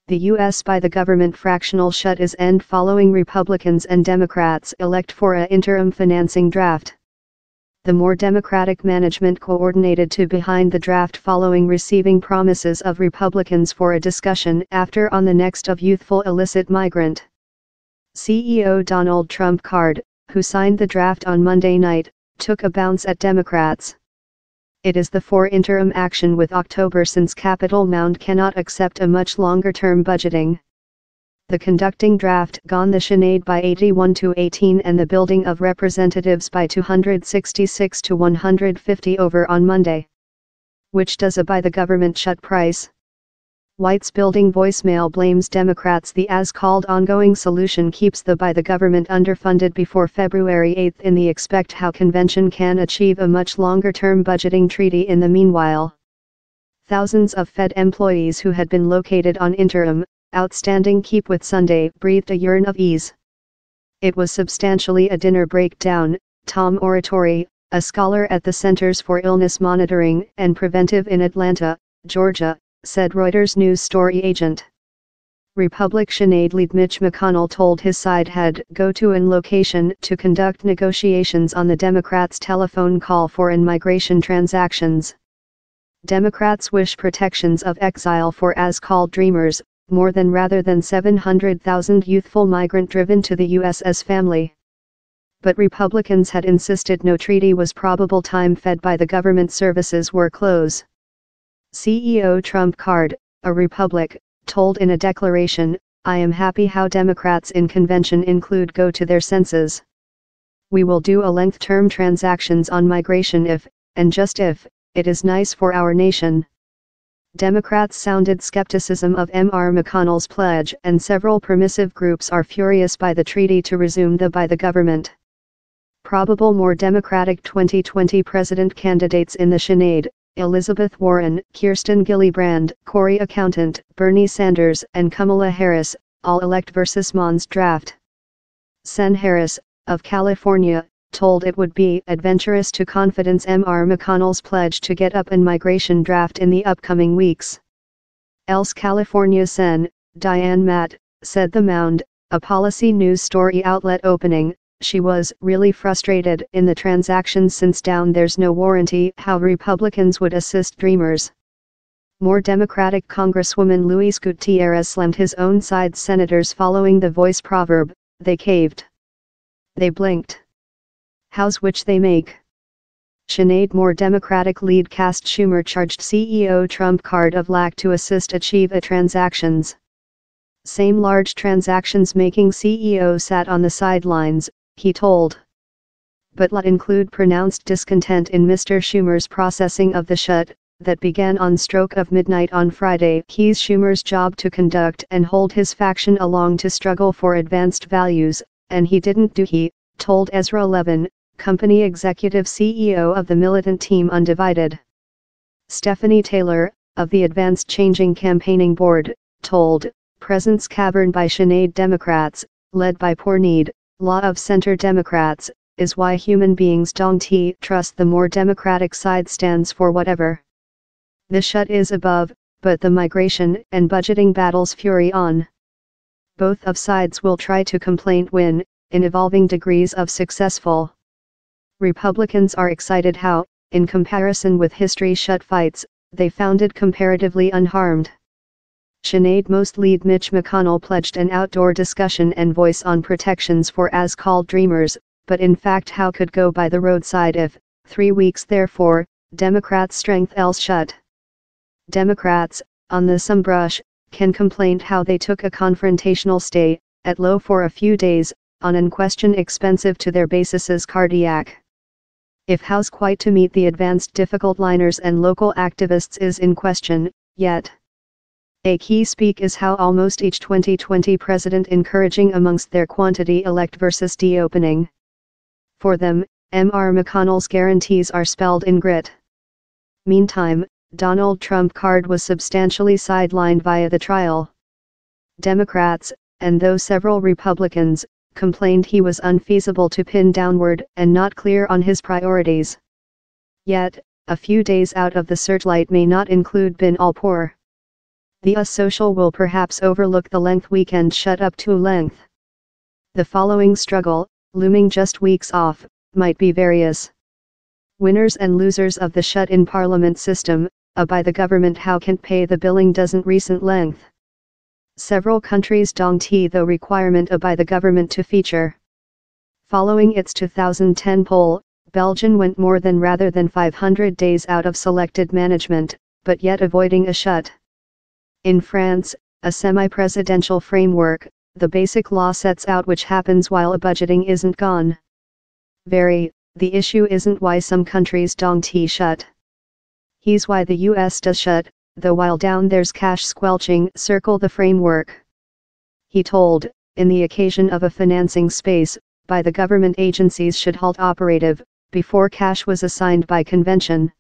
the U.S. by the government fractional shut is end following Republicans and Democrats elect for a interim financing draft. The more Democratic management coordinated to behind the draft following receiving promises of Republicans for a discussion after on the next of youthful illicit migrant. CEO Donald Trump card, who signed the draft on Monday night, took a bounce at Democrats. It is the for interim action with October since Capitol Mound cannot accept a much longer-term budgeting. The conducting draft gone the Senate by 81-18 and the building of representatives by 266-150 over on Monday. Which does a by the government shut price? White's building voicemail blames Democrats. The as-called ongoing solution keeps the by the government underfunded before February 8 in the expect how convention can achieve a much longer-term budgeting treaty in the meanwhile. Thousands of Fed employees who had been located on interim, outstanding keep with Sunday breathed a yearn of ease. It was substantially a dinner breakdown, Tom Oratori, a scholar at the Centers for Illness Monitoring and Preventive in Atlanta, Georgia, said Reuters news story agent. Republican lead Mitch McConnell told his side had go to an location to conduct negotiations on the Democrats' telephone call for in-migration transactions. Democrats wish protections of exile for as-called dreamers, more than rather than 700,000 youthful migrant driven to the U.S. as family. But Republicans had insisted no treaty was probable. Time fed by the government services were close. CEO Trump card, a Republic, told in a declaration, "I am happy how Democrats in convention include go to their senses. We will do a length-term transactions on migration if, and just if, it is nice for our nation." Democrats sounded skepticism of Mr. McConnell's pledge and several permissive groups are furious by the treaty to resume the by the government. Probable more Democratic 2020 president candidates in the Senate, Elizabeth Warren, Kirsten Gillibrand, Cory Accountant, Bernie Sanders and Kamala Harris, all elect versus Mon's draft. Sen Harris, of California, told it would be adventurous to confidence Mr. McConnell's pledge to get up an migration draft in the upcoming weeks. Else California Sen. Diane Matt, said the Mound, a policy news story outlet opening, she was really frustrated in the transactions since down there's no warranty how Republicans would assist dreamers. More Democratic Congresswoman Luis Gutierrez slammed his own side's senators following the voice proverb, they caved. They blinked. House which they make. Sinead more Democratic lead cast Schumer charged CEO Trump card of lack to assist achieve a transactions. Same large transactions making CEO sat on the sidelines, he told. But let include pronounced discontent in Mr. Schumer's processing of the shut, that began on stroke of midnight on Friday. He's Schumer's job to conduct and hold his faction along to struggle for advanced values, and he didn't do. He told Ezra Levin, company executive CEO of the militant team Undivided. Stephanie Taylor, of the Advanced Changing Campaigning Board, told, presence cavern by Sinead Democrats, led by poor need, law of center Democrats, is why human beings don't trust the more Democratic side stands for whatever. The shut is above, but the migration and budgeting battles fury on. Both of sides will try to complain win, in evolving degrees of successful. Republicans are excited how, in comparison with history shut fights, they found it comparatively unharmed. Sinead most lead Mitch McConnell pledged an outdoor discussion and voice on protections for as-called dreamers, but in fact how could go by the roadside if, 3 weeks therefore, Democrats' strength else shut. Democrats, on the some brush, can complain how they took a confrontational stay, at low for a few days, on an question expensive to their bases cardiac. If House quite to meet the advanced difficult liners and local activists is in question, yet. A key speak is how almost each 2020 president encouraging amongst their quantity elect versus de-opening. For them, Mr. McConnell's guarantees are spelled in grit. Meantime, Donald Trump card was substantially sidelined via the trial. Democrats, and though several Republicans, complained he was unfeasible to pin downward and not clear on his priorities. Yet, a few days out of the searchlight may not include bin al-Pour. The US social will perhaps overlook the length weekend shut up to length. The following struggle, looming just weeks off, might be various. Winners and losers of the shut-in parliament system, by the government how can't pay the billing doesn't recent length. Several countries don't the requirement by the government to feature. Following its 2010 poll, Belgium went more than rather than 500 days out of selected management, but yet avoiding a shut. In France, a semi-presidential framework, the basic law sets out which happens while a budgeting isn't gone. The issue isn't why some countries don't shut. He's why the US does shut, though while down there's cash squelching, circle the framework. He told, in the occasion of a financing space, by the government agencies should halt operative, before cash was assigned by convention.